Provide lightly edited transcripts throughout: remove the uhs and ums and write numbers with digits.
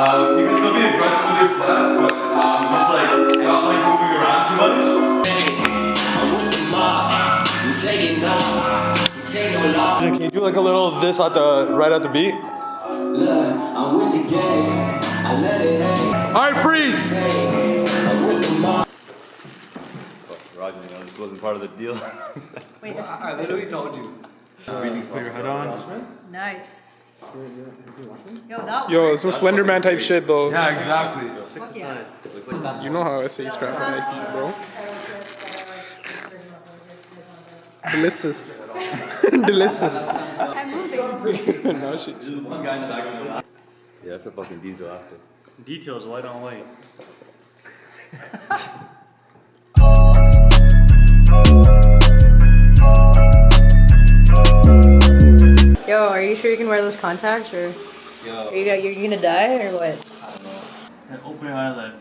You can still be aggressive with your slaps, but just like not like moving around too much. Can you do like a little of this at the right at the beat? Alright, freeze! Rajan, you know, this wasn't part of the deal. Wait, I literally told you. Put your head on. nice. Yo, that Yo, some Slenderman type shit though. Yeah, exactly. Fuck yeah. You know how I say strap on Nike, bro. Delicious. Delicious. I'm moving. No shit. One guy in the back of the Yeah, that's a fucking diesel asset. Details, white on white. Yo, are you sure you can wear those contacts, or you're gonna die, or what? I don't know. Yeah, open your eyelid.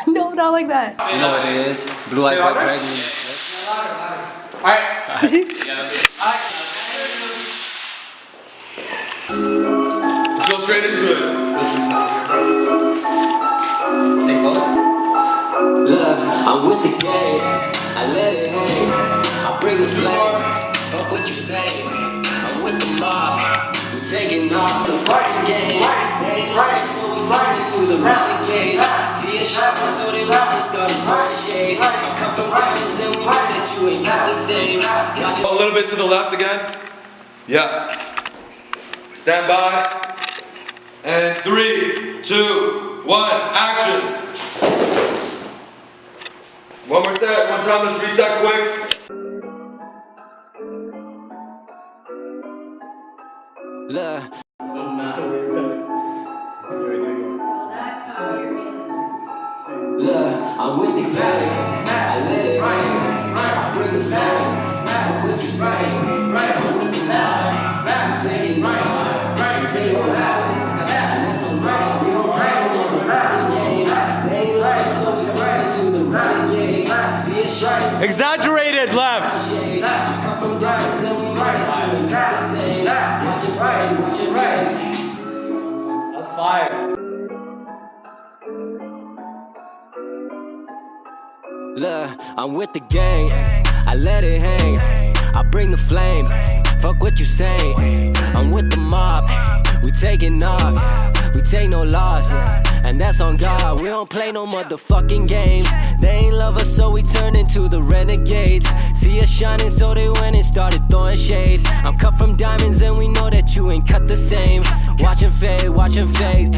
No, not like that. You know what it is? Blue Eyes White Dragon. Let's go straight into it. Stay close. I'm with the game. I let it hang. I bring the flame. Fuck what you say. I'm with the mob. We taking off the fighting game. They ain't right, so we turn into the renegade. See it shining, so they want to start burning shade. I come from diamonds and we know that you ain't got the same. A little bit to the left again. Yeah. Stand by. And 3, 2, 1, action. One more set, one time, let's reset quick. Look. So that's how you're feeling. Look, I'm with the game. I let it rain. I bring the flame. Fuck what you say. I'm with the mob. Take it right. Take it out. And that's alright. We don't play no more the fucking game. They ain't right, so we turn into the renegade. See it shining. Exaggerated left. I come from diamonds and we right. You ain't got the same. Watch it right. Watch it right. That's fire. Look, I'm with the gang. I let it hang. I bring the flame. Fuck what you say. I'm with the mob. We taking off. We take no loss. And that's on God. We don't play no motherfucking games. They ain't love us, so we turn into the renegades. See us shining, so they went and started throwing shade. I'm cut from diamonds, and we know that you ain't cut the same. Watch 'em fade, watch 'em fade.